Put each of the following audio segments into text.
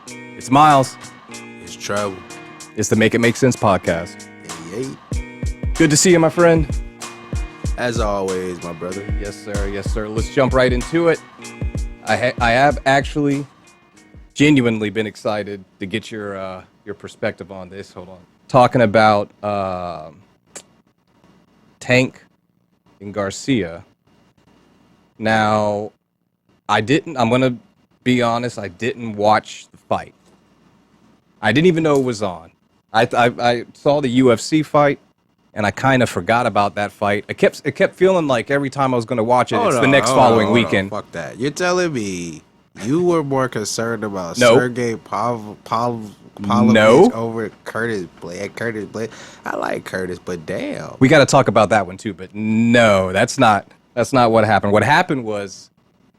It's Miles. It's Tr3bel. It's the Make It Make Sense podcast. Hey. Good to see you, my friend. As always, my brother. Yes, sir. Yes, sir. Let's jump right into it. I have actually genuinely been excited to get your perspective on this. Hold on. Talking about Tank and Garcia. Now, I'm going to be honest, I didn't watch the fight. I didn't even know it was on. I saw the UFC fight, and I kind of forgot about that fight. It kept feeling like every time I was going to watch it, it's the next following weekend. Fuck that. You're telling me you were more concerned about Nope. Sergey Pavlovich No. over Curtis Blade. I like Curtis, but damn. We got to talk about that one too, but no, that's not what happened. What happened was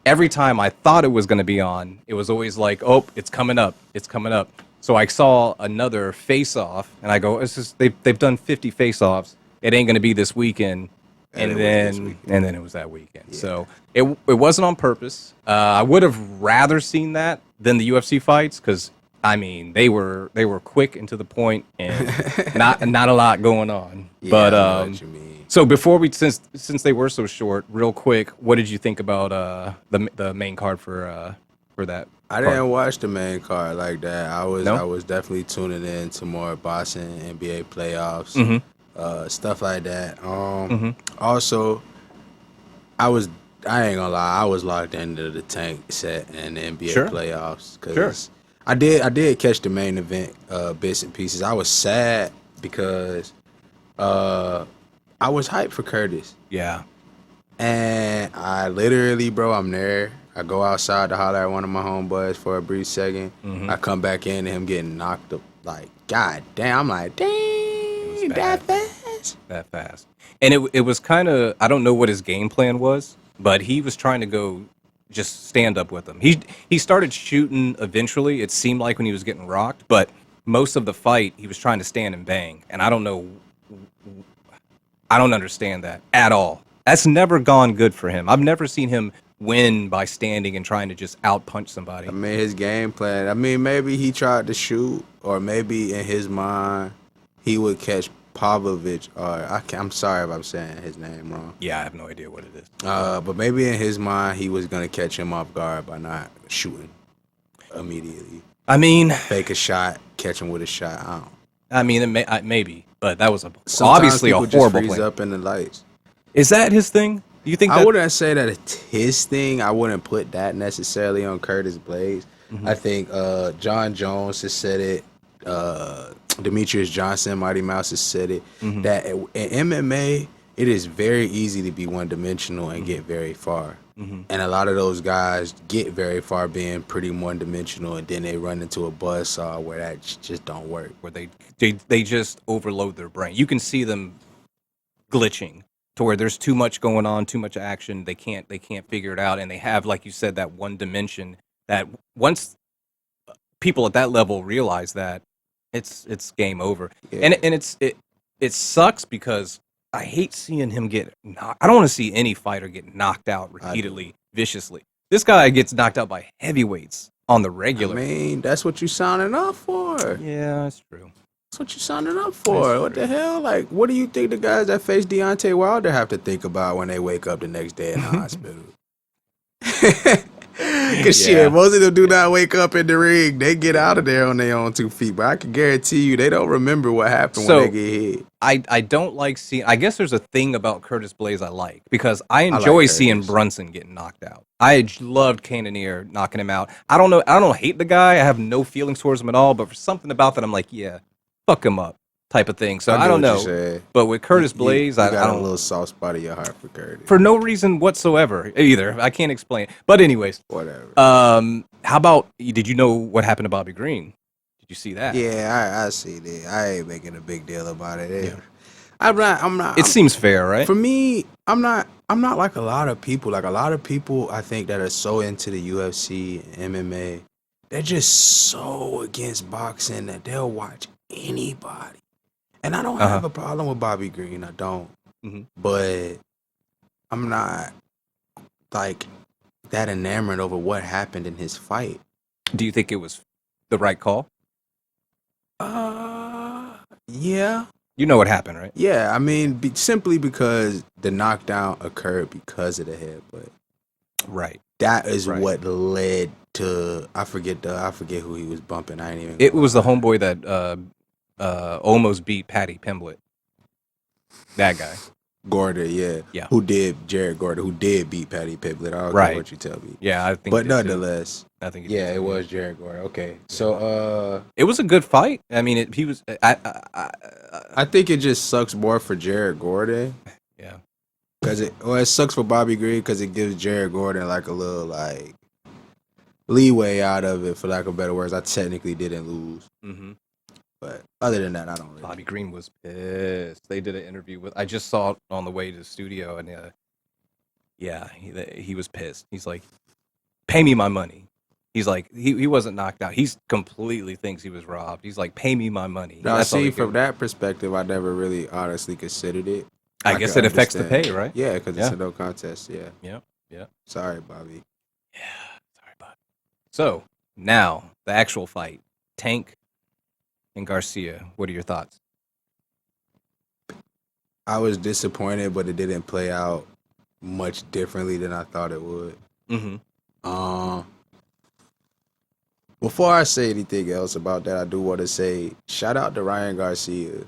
every time I thought it was going to be on, it was always like, "Oh, it's coming up. It's coming up." So I saw another face-off, and I go, "It's just they've done 50 face-offs. It ain't going to be this weekend." And then it was that weekend. Yeah. So it wasn't on purpose. I would have rather seen that than the UFC fights because I mean they were quick and to the point and not a lot going on. Yeah, but I know what you mean. So before we since they were so short, real quick, what did you think about the main card for that? I didn't watch the main card like that. I was definitely tuning in to more boxing, NBA playoffs, stuff like that. Also, I ain't gonna lie, I was locked into the Tank set and the NBA playoffs because I did catch the main event bits and pieces. I was sad because I was hyped for Curtis. Yeah. And I literally, bro, I'm there. I go outside to holler at one of my homeboys for a brief second. I come back in and him getting knocked up. Like, god damn. I'm like, dang, that fast? That fast. And it was kind of, I don't know what his game plan was, but he was trying to go just stand up with him. He started shooting eventually, it seemed like when he was getting rocked, but most of the fight, he was trying to stand and bang. And I don't understand that at all. That's never gone good for him. I've never seen him win by standing and trying to just out-punch somebody. I mean, his game plan, I mean, maybe he tried to shoot, or maybe in his mind, he would catch PAVLOVICH, or I'm sorry if I'm saying his name wrong. Yeah, I have no idea what it is. But maybe in his mind, he was going to catch him off guard by not shooting immediately. I mean... Fake a shot, catch him with a shot, I mean, maybe, but that was obviously a horrible freeze plan. Up in the lights. Is that his thing? Do you think I wouldn't say that it's his thing. I wouldn't put that necessarily on Curtis Blades. I think John Jones has said it. Demetrius Johnson, Mighty Mouse has said it. That in MMA, it is very easy to be one-dimensional and get very far. And a lot of those guys get very far being pretty one-dimensional, and then they run into a buzzsaw where that just don't work. Where they just overload their brain. You can see them glitching to where there's too much going on, too much action. They can't figure it out, and they have, like you said, that one dimension. That once people at that level realize that, it's game over. Yeah. And it sucks because I hate seeing him get knocked. I don't want to see any fighter get knocked out repeatedly, viciously. This guy gets knocked out by heavyweights on the regular. I mean, that's what you signing up for. Yeah, that's true. That's what you signing up for. What the hell? Like, what do you think the guys that face Deontay Wilder have to think about when they wake up the next day in the hospital? Because shit, most of them do not wake up in the ring. They get out of there on their own 2 feet. But I can guarantee you they don't remember what happened when they get hit. I don't like seeing... I guess there's a thing about Curtis Blades I like. Because I enjoy seeing Brunson getting knocked out. I loved Cannonier knocking him out. I don't hate the guy. I have no feelings towards him at all. But for something about that, I'm like, yeah, fuck him up type of thing. So I don't know. But with Curtis Blades, I got don't... a little soft spot in your heart for Curtis. For no reason whatsoever either. I can't explain it. But anyways. Whatever. How about... Did you know what happened to Bobby Green? Did you see that? Yeah, I see that. I ain't making a big deal about it. Yeah. I'm not. It seems fair, right? For me, I'm not like a lot of people. Like a lot of people, I think that are so into the UFC, MMA, they're just so against boxing that they'll watch anybody. And I don't have a problem with Bobby Green. I don't. But I'm not like that enamored over what happened in his fight. Do you think it was the right call? Yeah. You know what happened, right? Yeah, I mean, simply because the knockdown occurred because of the headbutt. Right. That is what led to I forget who he was bumping. I ain't even. It was the homeboy that almost beat Patty Pimblett. That guy. Gordon, yeah. Who did Jared Gordon? Who did beat Patty Pimblett? I don't care what you tell me. Yeah, I think. But nonetheless, I think. It was Jared Gordon. Okay, so it was a good fight. I mean, he was. I think it just sucks more for Jared Gordon. Yeah. Because it sucks for Bobby Green because it gives Jared Gordon like a little like leeway out of it, for lack of better words. I technically didn't lose. Mm-hmm. But other than that, I don't really. Bobby Green was pissed. They did an interview with. I just saw it on the way to the studio, and he was pissed. He's like, "Pay me my money." He's like, he wasn't knocked out. He completely thinks he was robbed. He's like, "Pay me my money." Now, see, from that perspective, I never really honestly considered it. I guess it affects the pay, right? Yeah, because it's a no contest. Yeah. Sorry, Bobby. Yeah, sorry, Bobby. So now the actual fight, Tank and Garcia. What are your thoughts? I was disappointed, but it didn't play out much differently than I thought it would. Mm-hmm. Before I say anything else about that, I do want to say shout out to Ryan Garcia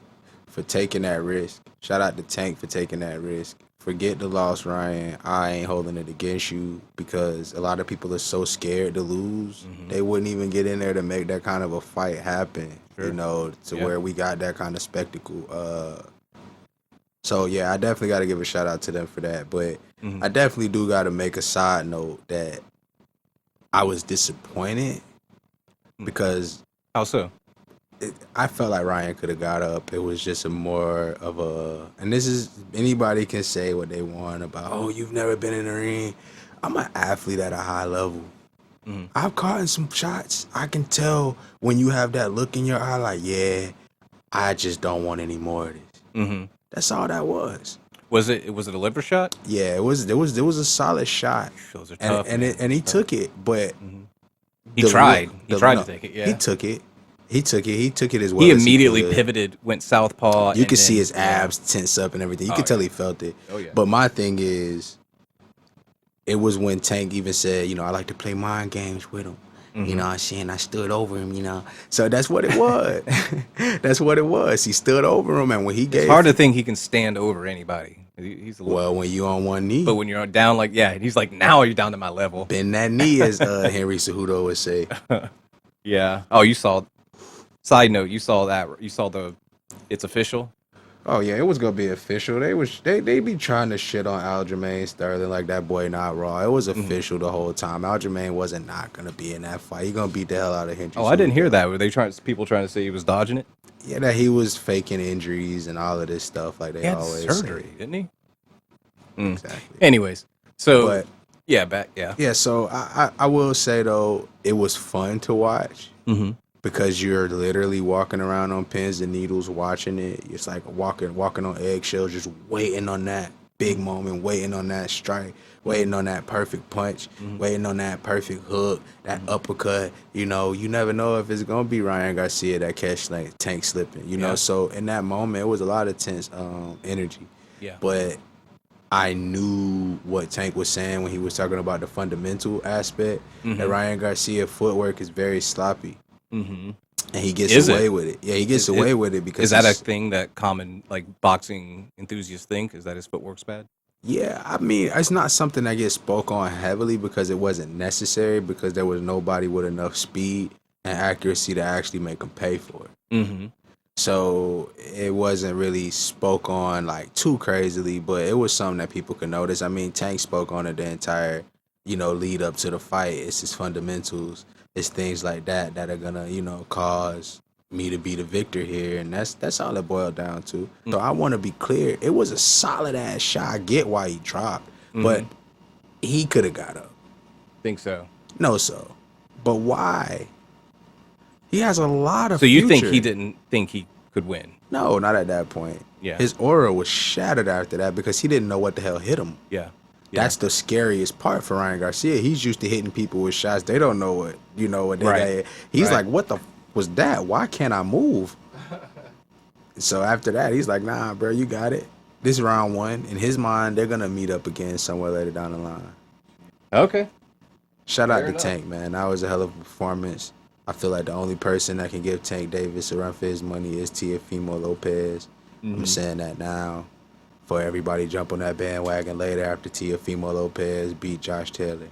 for taking that risk. Shout out to Tank for taking that risk. Forget the loss, Ryan. I ain't holding it against you because a lot of people are so scared to lose. Mm-hmm. They wouldn't even get in there to make that kind of a fight happen, where we got that kind of spectacle. So, yeah, I definitely got to give a shout out to them for that. But I definitely do got to make a side note that I was disappointed because... How so? I felt like Ryan could have got up. It was just more of a, and this is, anybody can say what they want about, oh, you've never been in the ring. I'm an athlete at a high level. Mm-hmm. I've caught in some shots. I can tell when you have that look in your eye, like, yeah, I just don't want any more of this. Mm-hmm. That's all that was. Was it a liver shot? Yeah, it was. There was a solid shot. Those are tough, and he took it, but he tried. He tried to take it. Yeah, he took it. He took it as well. He immediately pivoted, went southpaw. You could see his abs tense up and everything. You could tell he felt it. Oh, yeah. But my thing is, it was when Tank even said, I like to play mind games with him. Mm-hmm. You know what I'm saying? I stood over him, So that's what it was. That's what it was. He stood over him, and when he gave... It's hard to think he can stand over anybody. He's a little... Well, when you on one knee. But when you're down, he's like, now you're down to my level. Bend that knee, as Henry Cejudo would say. Yeah. Oh, you saw... Side note, you saw that. You saw it's official. Oh yeah, it was gonna be official. They be trying to shit on Aljamain Sterling like that boy not raw. It was official the whole time. Aljamain wasn't not gonna be in that fight. He gonna beat the hell out of Henry. Oh, I didn't hear that. Were they people trying to say he was dodging it? Yeah, that he was faking injuries and all of this stuff like they always surgery, say. Didn't he? Exactly. Anyways, so yeah. So I will say though, it was fun to watch. Mm-hmm. Because you're literally walking around on pins and needles watching it. It's like walking on eggshells, just waiting on that big moment, waiting on that strike, waiting on that perfect punch, waiting on that perfect hook, that uppercut. You never know if it's going to be Ryan Garcia that catch Tank slipping, So in that moment, it was a lot of tense energy. Yeah. But I knew what Tank was saying when he was talking about the fundamental aspect. That Ryan Garcia footwork is very sloppy. Mm-hmm. And he gets away with it. Yeah, he gets away with it because... Is that a thing that common, boxing enthusiasts think? Is that his footwork's bad? Yeah, I mean, it's not something that gets spoke on heavily because it wasn't necessary because there was nobody with enough speed and accuracy to actually make him pay for it. Mm-hmm. So it wasn't really spoke on, too crazily, but it was something that people could notice. I mean, Tank spoke on it the entire, lead up to the fight. It's his fundamentals. It's things like that are gonna, cause me to be the victor here, and that's all it boiled down to. So I want to be clear. It was a solid ass shot. I get why he dropped, but he could have got up. Think so? No, so. But why? He has a lot of. So you think he didn't think he could win? No, not at that point. Yeah. His aura was shattered after that because he didn't know what the hell hit him. Yeah. Yeah. That's the scariest part for Ryan Garcia. He's used to hitting people with shots. They don't know what what they Right. got. He's Right. like, what the was that? Why can't I move? So after that, he's like, nah, bro, you got it. This is round one. In his mind, they're gonna meet up again somewhere later down the line. Okay. Shout out Fair to enough. Tank, man. That was a hell of a performance. I feel like the only person that can give Tank Davis a run for his money is Teofimo Lopez. I'm saying that now. For everybody jump on that bandwagon later after Teofimo Lopez beat Josh Taylor.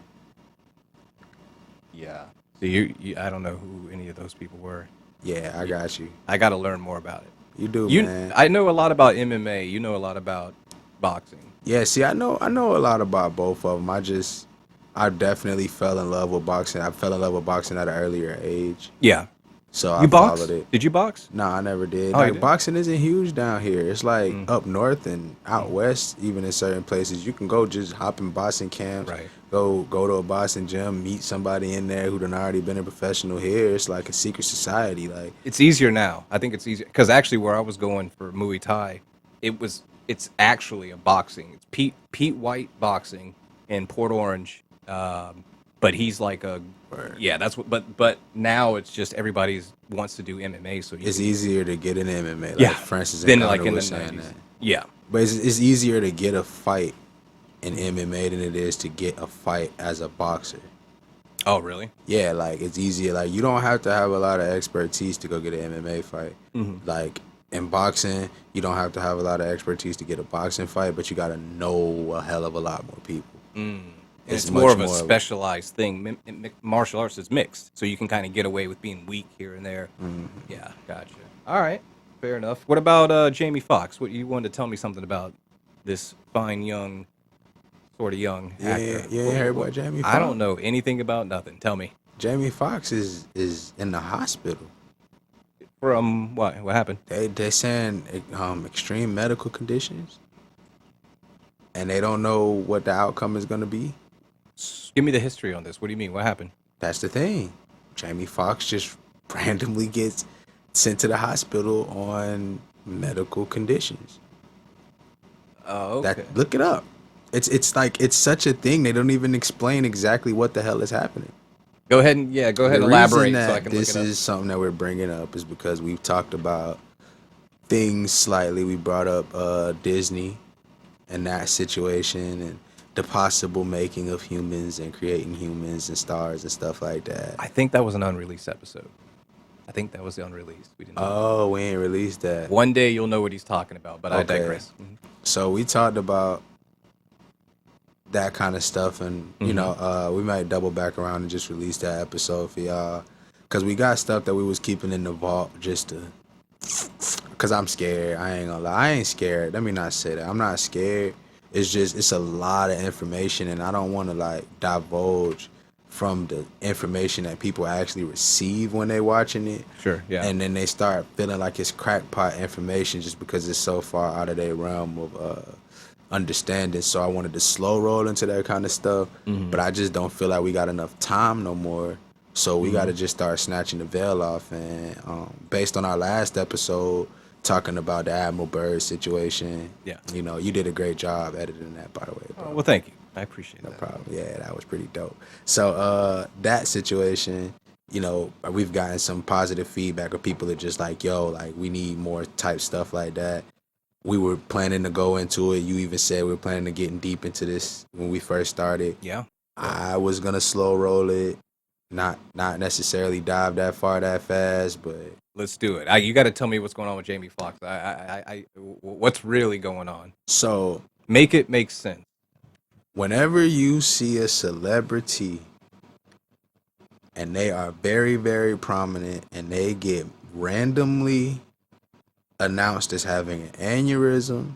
Yeah. So you I don't know who any of those people were. Yeah, I got you. I got to learn more about it. You do, You, man. I know a lot about MMA. You know a lot about boxing. Yeah, see, I know a lot about both of them. I definitely fell in love with boxing. I fell in love with boxing at an earlier age. Yeah. So I You boxed? followed it. Did you box? No, I never did. Oh, you Like didn't? boxing isn't huge down here. It's like up north and out west, even in certain places. You can go just hop in boxing camps. Right. Go to a boxing gym, meet somebody in there who done already been a professional. Here, it's like a secret society. Like It's easier now. I think it's easier because actually, where I was going for Muay Thai, it's actually a boxing. It's Pete White boxing in Port Orange, but he's like a that's what. But now it's just everybody's wants to do MMA, so it's easier to get in MMA. Like yeah, Francis then Ngannou like in the was saying 90s. that. Yeah, But it's easier to get a fight in MMA than it is to get a fight as a boxer. Oh, really? Yeah, like it's easier. Like you don't have to have a lot of expertise to go get an MMA fight. Like in boxing, you don't have to have a lot of expertise to get a boxing fight, but you got to know a hell of a lot more people. And it's much more of a more- specialized thing. Martial arts is mixed, so you can kind of get away with being weak here and there. Yeah, gotcha. All right, fair enough. What about Jamie Foxx? What you wanted to tell me something about this fine young, sort of young actor? You ain't heard about Jamie Foxx? I don't know anything about nothing. Tell me. Jamie Foxx is in the hospital. From what? What happened? They saying extreme medical conditions, and they don't know what the outcome is going to be. Give me the history on this. What do you mean? What happened? That's the thing. Jamie Foxx just randomly gets sent to the hospital on medical conditions. Oh, okay. That look it up. It's like it's such a thing. They don't even explain exactly what the hell is happening. Go ahead and go ahead and The elaborate reason so that I can look this it up. is something that we're bringing up is because we've talked about things slightly. We brought up Disney and that situation and the possible making of humans and creating humans and stars and stuff like that. I think that was an unreleased episode. I think that was the unreleased. We didn't. Oh, we ain't released that. One day you'll know what he's talking about, but I Okay. digress. So we talked about that kind of stuff, and you know, we might double back around and just release that episode for y'all, cause we got stuff that we was keeping in the vault just to. Cause I'm scared. I ain't gonna lie. I ain't scared. Let me not say that. I'm not scared. It's just it's a lot of information, and I don't want to like divulge from the information that people actually receive when they watching it. Sure, yeah. And then they start feeling like it's crackpot information just because it's so far out of their realm of understanding. So I wanted to slow roll into that kind of stuff, but I just don't feel like we got enough time no more. So we got to just start snatching the veil off. And based on our last episode, talking about the Admiral Byrd situation, Yeah. you know, you did a great job editing that, by the way, bro. Oh, well, thank you. I appreciate that. Problem. Yeah, that was pretty dope. So that situation, you know, we've gotten some positive feedback of people that just like, yo, like we need more type stuff like that. We were planning to go into it. You even said we were planning to getting deep into this when we first started. Yeah. I was gonna slow roll it, not necessarily dive that far that fast, but Let's do it. You got to tell me what's going on with Jamie Foxx. What's really going on? so Make it make sense. whenever you see a celebrity and they are very, very prominent and they get randomly announced as having an aneurysm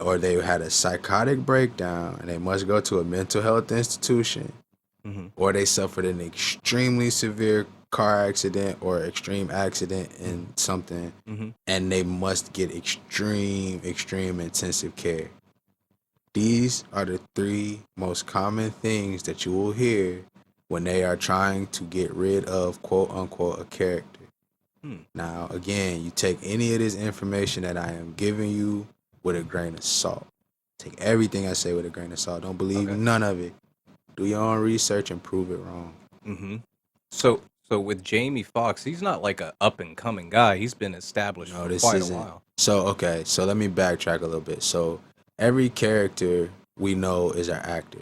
or they had a psychotic breakdown and they must go to a mental health institution or they suffered an extremely severe car accident or extreme accident in something and they must get extreme intensive care. These are the three most common things that you will hear when they are trying to get rid of quote unquote a character. Now, again, you take any of this information that I am giving you with a grain of salt. Take everything I say with a grain of salt. Don't believe none of it. Do your own research and prove it wrong. Mm-hmm. So with Jamie Foxx, he's not like a up and coming guy. He's been established for quite a while. So okay, so let me backtrack a little bit. So every character we know is our actor.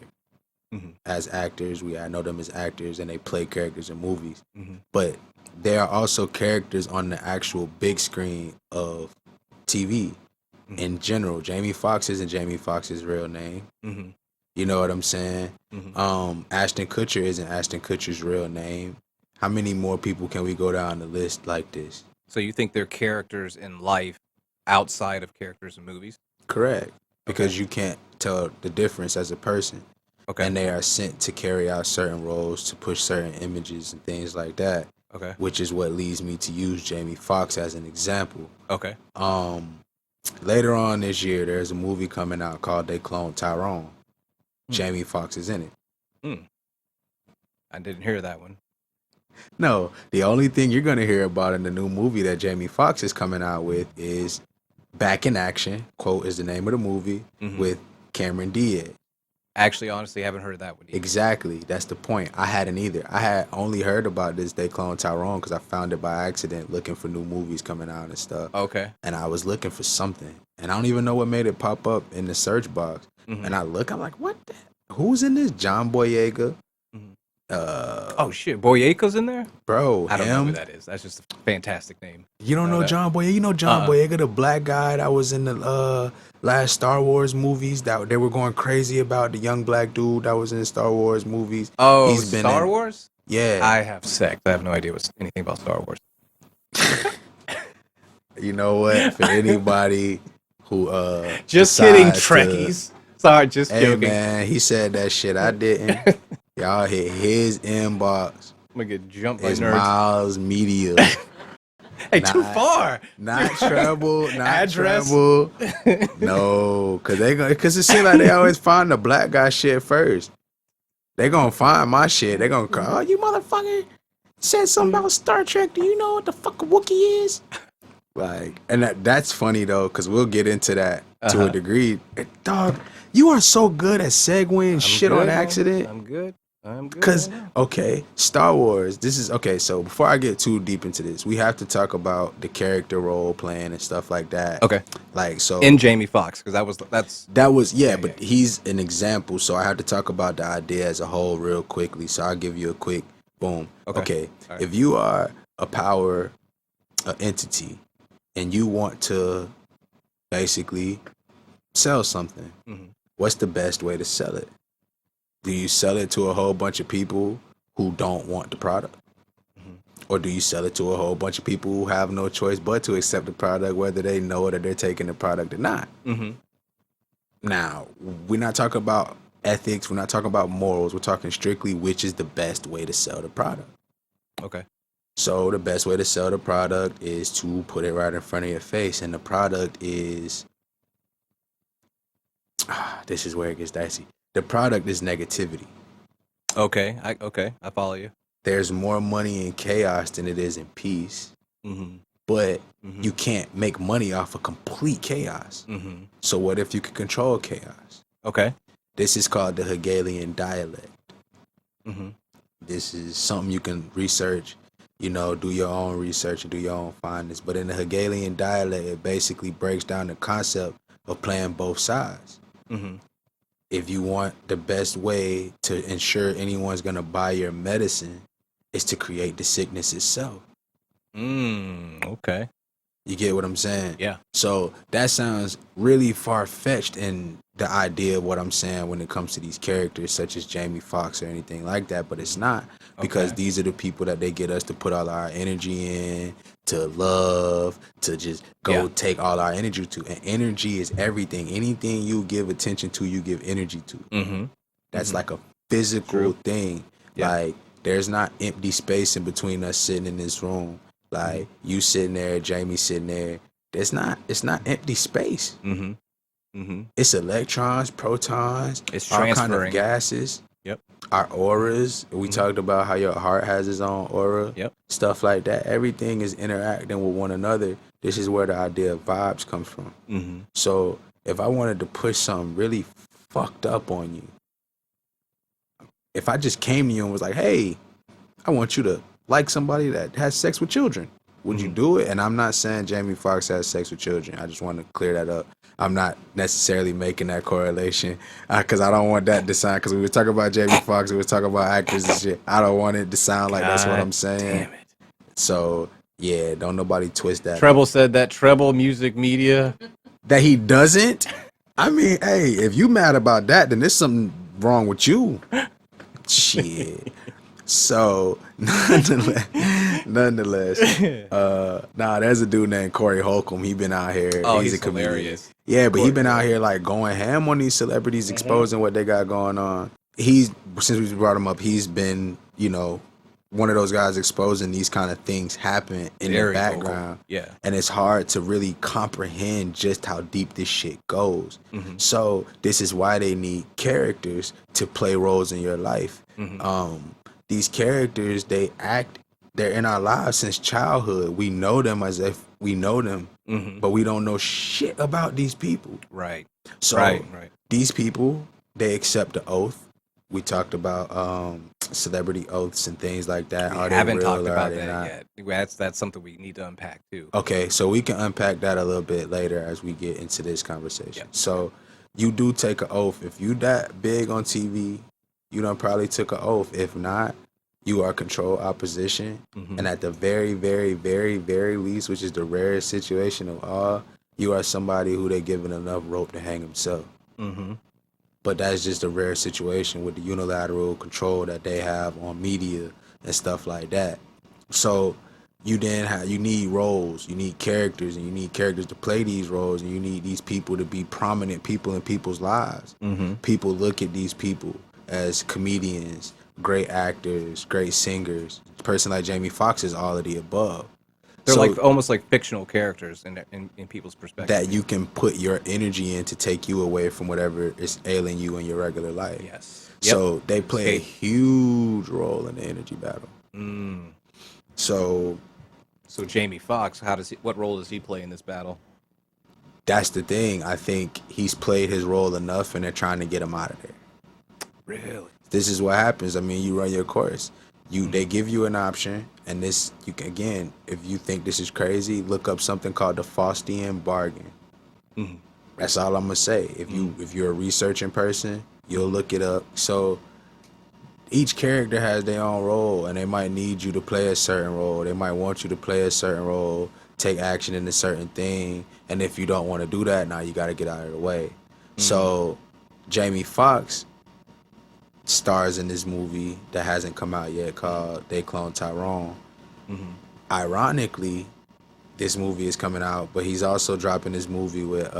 Mm-hmm. As actors, I know them as actors, and they play characters in movies. Mm-hmm. But there are also characters on the actual big screen of TV. Mm-hmm. In general, Jamie Foxx isn't Jamie Foxx's real name. Mm-hmm. You know what I'm saying? Mm-hmm. Ashton Kutcher isn't Ashton Kutcher's real name. How many more people can we go down the list like this? So you think they're characters in life outside of characters in movies? Correct. Because you can't tell the difference as a person. Okay. And they are sent to carry out certain roles, to push certain images and things like that. Okay. Which is what leads me to use Jamie Foxx as an example. Okay. Later on this year, there's a movie coming out called They Cloned Tyrone. Jamie Foxx is in it. I didn't hear that one. No, the only thing you're going to hear about in the new movie that Jamie Foxx is coming out with is Back in Action, quote, is the name of the movie, with Cameron Diaz. Actually, honestly, I haven't heard of that one either. Exactly. That's the point. I hadn't either. I had only heard about this They Cloned Tyrone because I found it by accident looking for new movies coming out and stuff. Okay. And I was looking for something. And I don't even know what made it pop up in the search box. Mm-hmm. And I look, I'm like, what the? Who's in this? John Boyega. Oh shit, Boyega's in there? Bro, I don't know who that is. That's just a fantastic name. You don't know John Boyega? You know John Boyega, the black guy that was in the last Star Wars movies that they were going crazy about, the young black dude that was in Star Wars movies. Oh, he's been Star Wars? Yeah. I have sex. I have no idea anything about Star Wars. You know what? For anybody who just kidding, Trekkies. Sorry, just joking. Hey man, he said that shit. I didn't. Y'all hit his inbox. I'm gonna get jumped by nerds. Miles Media. Hey, too far. Not Treble. Not address. Treble. No, cause it seems like they always find the black guy shit first. They gonna find my shit. They gonna call, oh, you motherfucker said something about Star Trek. Do you know what the fuck a Wookiee is? Like, and that's funny though, cause we'll get into that to a degree. Dog, you are so good at segueing shit on accident. I'm good. Cause okay, Star Wars. This is okay. So before I get too deep into this, we have to talk about the character role playing and stuff like that. Okay. Like so in Jamie Foxx, because that was but he's an example. So I have to talk about the idea as a whole real quickly. So I'll give you a quick boom. Okay. Right. If you are a power entity and you want to basically sell something, what's the best way to sell it? Do you sell it to a whole bunch of people who don't want the product? Or do you sell it to a whole bunch of people who have no choice but to accept the product, whether they know that they're taking the product or not? Now, we're not talking about ethics. We're not talking about morals. We're talking strictly which is the best way to sell the product. Okay. So the best way to sell the product is to put it right in front of your face. And the product is... this is where it gets dicey. The product is negativity. Okay, I follow you. There's more money in chaos than it is in peace. But you can't make money off of complete chaos. So what if you could control chaos? Okay. This is called the Hegelian dialect. This is something you can research, do your own research and do your own findings. But in the Hegelian dialect, it basically breaks down the concept of playing both sides. If you want the best way to ensure anyone's going to buy your medicine is to create the sickness itself. Okay. You get what I'm saying? Yeah. So that sounds really far-fetched in the idea of what I'm saying when it comes to these characters such as Jamie Foxx or anything like that, but it's not, because these are the people that they get us to put all our energy in, to love, to just go take all our energy to. And energy is everything. Anything you give attention to, you give energy to. That's like a physical thing. Yeah. Like, there's not empty space in between us sitting in this room. Like, you sitting there, Jamie sitting there. It's not empty space. It's electrons, protons, it's all transferring. kind of gases. Yep. Our auras. We talked about how your heart has its own aura. Yep. Stuff like that. Everything is interacting with one another. This is where the idea of vibes comes from. So if I wanted to push something really fucked up on you, if I just came to you and was like, hey, I want you to like somebody that has sex with children, would you do it? And I'm not saying Jamie Foxx has sex with children. I just want to clear that up. I'm not necessarily making that correlation because I don't want that to sound, because we were talking about Jamie Foxx, we were talking about actors and shit. I don't want it to sound like that's what I'm saying. Damn it. So, yeah, don't nobody twist that. Tr3bel said that Tr3bel Music Media. That he doesn't? I mean, hey, if you mad about that, then there's something wrong with you. Shit. So, nonetheless, there's a dude named Corey Holcomb. He been out here. Oh, he's a comedian. hilarious. Yeah, but he been out here like going ham on these celebrities, exposing what they got going on. Since we brought him up, he's been, one of those guys exposing these kind of things happen in the background. Yeah. And it's hard to really comprehend just how deep this shit goes. So this is why they need characters to play roles in your life. These characters, they're in our lives since childhood. We know them as if we know them, but we don't know shit about these people. Right. So these people, they accept the oath. We talked about celebrity oaths and things like that. We haven't talked about that yet. That's something we need to unpack too. Okay, so we can unpack that a little bit later as we get into this conversation. Yep. So you do take an oath. If you that big on TV, you done probably took an oath. If not, you are control opposition. And at the very, very, very, very least, which is the rarest situation of all, you are somebody who they given enough rope to hang himself. But that's just a rare situation with the unilateral control that they have on media and stuff like that. So you need roles, you need characters, and you need characters to play these roles, and you need these people to be prominent people in people's lives. People look at these people as comedians, great actors, great singers. A person like Jamie Foxx is all of the above. They're like almost like fictional characters in people's perspective. That you can put your energy in to take you away from whatever is ailing you in your regular life. Yes. So they play a huge role in the energy battle. So Jamie Foxx, what role does he play in this battle? That's the thing. I think he's played his role enough, and they're trying to get him out of there. Really? This is what happens. I mean, you run your course. They give you an option, and this, you can, again, if you think this is crazy, look up something called the Faustian bargain. That's all I'm gonna say. If you're a researching person, you'll look it up. So each character has their own role, and they might need you to play a certain role. They might want you to play a certain role, take action in a certain thing, and if you don't want to do that, now you got to get out of the way. So Jamie Foxx stars in this movie that hasn't come out yet called They Clone Tyrone. Ironically, this movie is coming out, but he's also dropping this movie with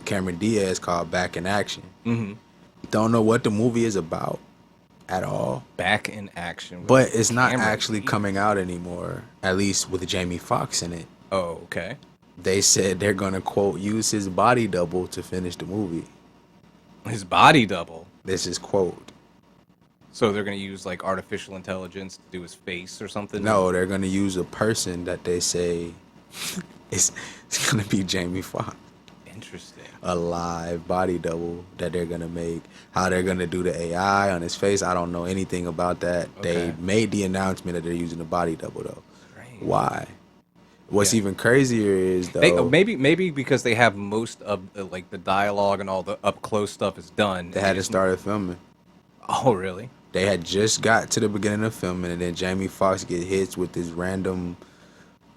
Cameron Diaz called Back in Action. Don't know what the movie is about at all. Back in Action. But it's not actually coming out anymore, at least with Jamie Foxx in it. Oh, okay. They said they're going to, quote, use his body double to finish the movie. His body double? This is quote. So they're going to use like artificial intelligence to do his face or something? No, they're going to use a person that they say it's going to be Jamie Foxx. Interesting. A live body double that they're going to make. How they're going to do the AI on his face, I don't know anything about that. Okay. They made the announcement that they're using the body double though. Strange. Why? What's even crazier is though, maybe because they have most of like the dialogue and all the up close stuff is done. They had to start filming. Oh, really? They had just got to the beginning of filming, and then Jamie Foxx get hit with this random,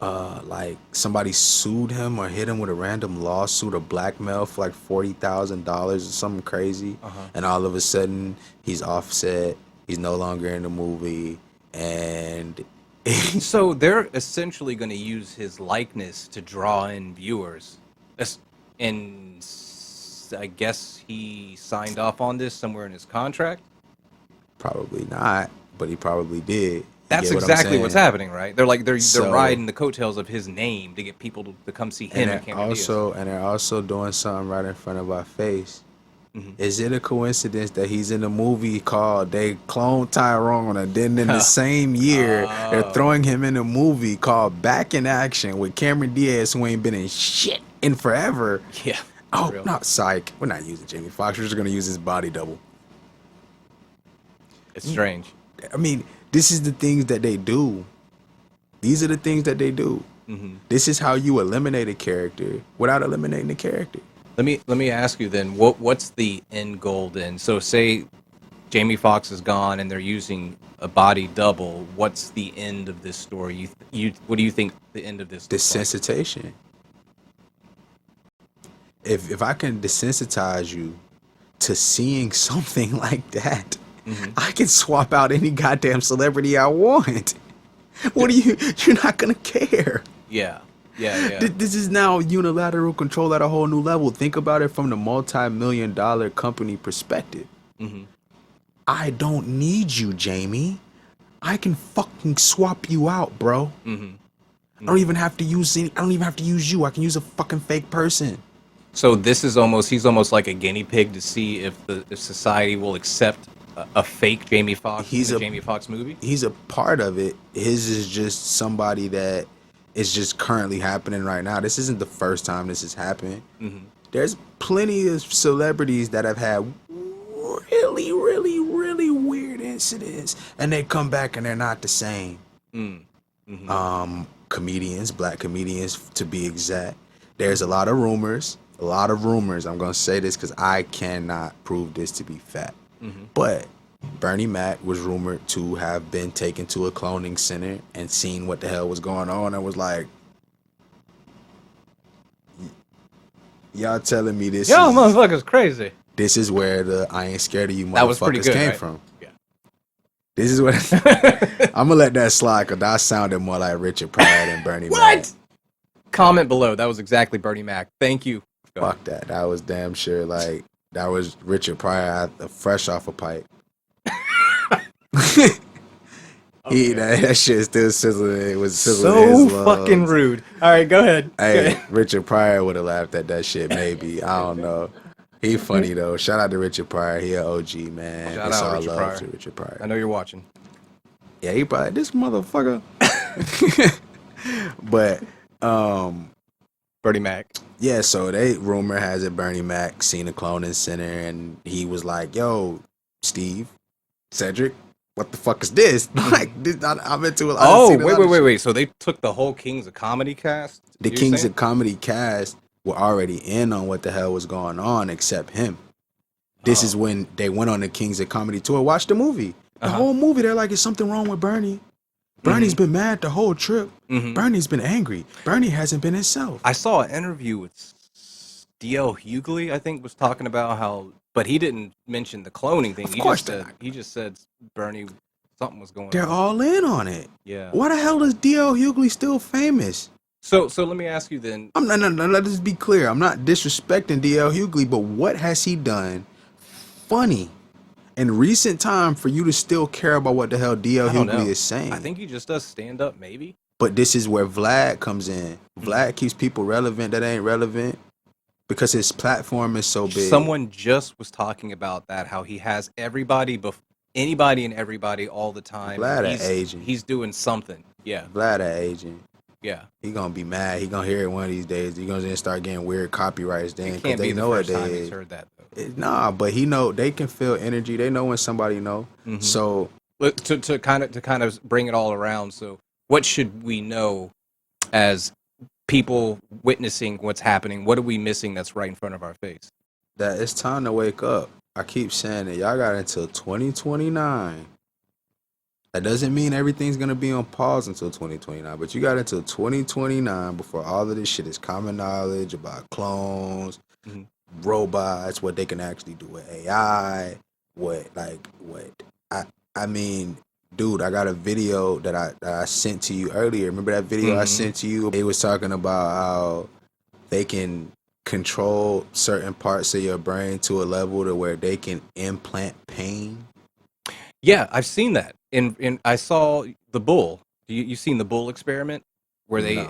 like somebody sued him or hit him with a random lawsuit or blackmail for like $40,000 or something crazy, and all of a sudden he's offset. He's no longer in the movie, and so they're essentially going to use his likeness to draw in viewers, and I guess he signed off on this somewhere in his contract. Probably not, but he probably did. That's exactly what's happening, right? They're riding the coattails of his name to get people to come see him. And they're also doing something right in front of our face. Is it a coincidence that he's in a movie called They Clone Tyrone, and then in the same year they're throwing him in a movie called Back in Action with Cameron Diaz, who ain't been in shit in forever? Yeah. Oh, real. no, psych. We're not using Jamie Foxx. We're just gonna use his body double. It's strange. I mean, this is the things that they do. These are the things that they do. This is how you eliminate a character without eliminating the character. Let me ask you then, what's the end goal then? So say Jamie Foxx is gone and they're using a body double. What's the end of this story? What do you think the end of this? Desensitization. If I can desensitize you to seeing something like that, I can swap out any goddamn celebrity I want. What are you're not gonna care. Yeah. This is now unilateral control at a whole new level. Think about it from the multi-million-dollar company perspective. I don't need you, Jamie. I can fucking swap you out, bro. I don't even have to use I don't even have to use you. I can use a fucking fake person. So this is he's almost like a guinea pig to see if society will accept a fake Jamie Foxx in a Jamie Foxx movie. He's a part of it. His is just somebody that is just currently happening right now. This isn't the first time this has happened. There's plenty of celebrities that have had really, really, really weird incidents, and they come back and they're not the same. Comedians, black comedians to be exact. There's a lot of rumors. I'm gonna say this because I cannot prove this to be fact. But Bernie Mac was rumored to have been taken to a cloning center and seen what the hell was going on and was like, y'all telling me this? Y'all motherfuckers crazy. This is where the I ain't scared of you That was pretty motherfuckers good, came right? from. Yeah. This is what I'm gonna let that slide because that sounded more like Richard Pryor than Bernie Mac. What? Comment below. That was exactly Bernie Mac. Thank you. Fuck that. That was damn sure like that was Richard Pryor fresh off a pipe. That shit still sizzling. It was sizzling. So his lungs. fucking rude. All right, go ahead. Hey, Richard Pryor would have laughed at that shit. Maybe I don't know. He funny though. Shout out to Richard Pryor. He an OG man. Shout It's out all Richard love Pryor. to Richard Pryor. I know you're watching. Yeah, he probably this motherfucker. But Bernie Mac. yeah, so rumor has it Bernie Mac seen a cloning center and he was like, "Yo, Steve, Cedric, what the fuck is this?" Like, I'm into it. Oh, wait. So they took the whole Kings of Comedy cast? The Kings of Comedy cast were already in on what the hell was going on, except him. This is when they went on the Kings of Comedy tour. Watch the movie. The whole movie, they're like, "Is something wrong with Bernie? Bernie's been mad the whole trip. Bernie's been angry. Bernie hasn't been himself." I saw an interview with D.L. Hughley, I think, was talking about how, but he didn't mention the cloning thing. He just said Bernie, something was going on. They're all in on it. Yeah. Why the hell is D.L. Hughley still famous? So let me ask you then. No, let us be clear. I'm not disrespecting D.L. Hughley, but what has he done funny in recent time for you to still care about what the hell D.L. Hughley is saying? I think he just does stand up, maybe. But this is where Vlad comes in. Vlad keeps people relevant that ain't relevant because his platform is so big. Someone just was talking about that, how he has anybody and everybody all the time. Vlad an agent. He's doing something. Yeah. Vlad an agent. Yeah. He gonna be mad. He gonna hear it one of these days. He gonna then start getting weird copyrights then It can't because they be the know first it. time he's heard that, though. Nah, but they can feel energy. They know when somebody know. So to kind of bring it all around. So what should we know as people witnessing what's happening? What are we missing that's right in front of our face? that it's time to wake up. I keep saying it. Y'all got until 2029. That doesn't mean everything's going to be on pause until 2029, but you got until 2029 before all of this shit is common knowledge about clones, robots, what they can actually do with AI, I mean, dude, I got a video that I sent to you earlier. Remember that video I sent to you? They was talking about how they can control certain parts of your brain to a level to where they can implant pain. Yeah, I've seen that. I saw the bull. You seen the bull experiment where they,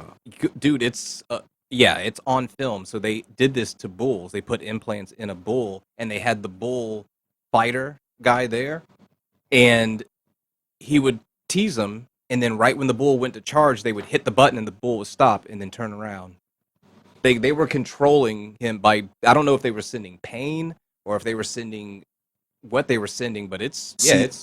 dude, it's it's on film. So they did this to bulls. They put implants in a bull, and they had the bull fighter guy there, and he would tease them, and then right when the bull went to charge, they would hit the button, and the bull would stop, and then turn around. They were controlling him by, I don't know if they were sending pain or if they were sending what they were sending, but it's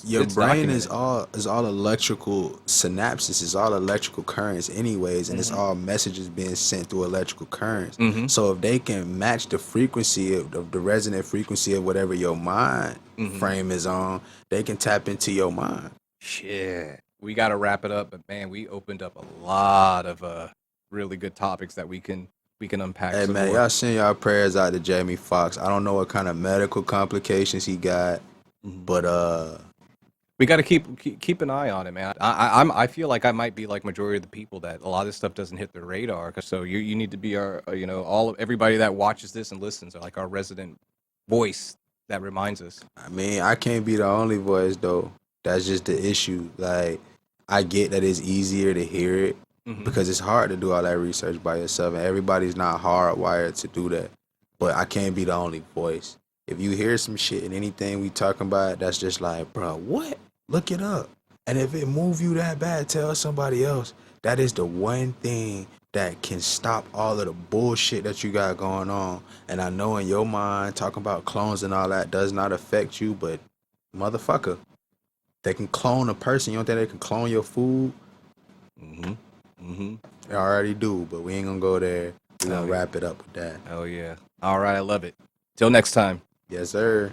your it's brain is documented. all electrical synapses, is all electrical currents anyways, and it's all messages being sent through electrical currents. So if they can match the frequency of the resonant frequency of whatever your mind frame is on, they can tap into your mind. Shit, we got to wrap it up, but man, we opened up a lot of really good topics that we can unpack. Hey some man, more. y'all send y'all prayers out to Jamie Foxx. I don't know what kind of medical complications he got, but we got to keep an eye on it, man. I feel like I might be like majority of the people that a lot of this stuff doesn't hit their radar. So you need to be our everybody that watches this and listens are like our resident voice that reminds us. I mean, I can't be the only voice though. That's just the issue. Like, I get that it's easier to hear it because it's hard to do all that research by yourself, and everybody's not hardwired to do that. But I can't be the only voice. If you hear some shit and anything we talking about, that's just like, bro, what? Look it up. And if it move you that bad, tell somebody else. That is the one thing that can stop all of the bullshit that you got going on. And I know in your mind, talking about clones and all that does not affect you, but motherfucker, they can clone a person. You don't think they can clone your food? They already do, but we ain't gonna go there. We're gonna wrap it up with that. Oh yeah. All right, I love it. Till next time. Yes, sir.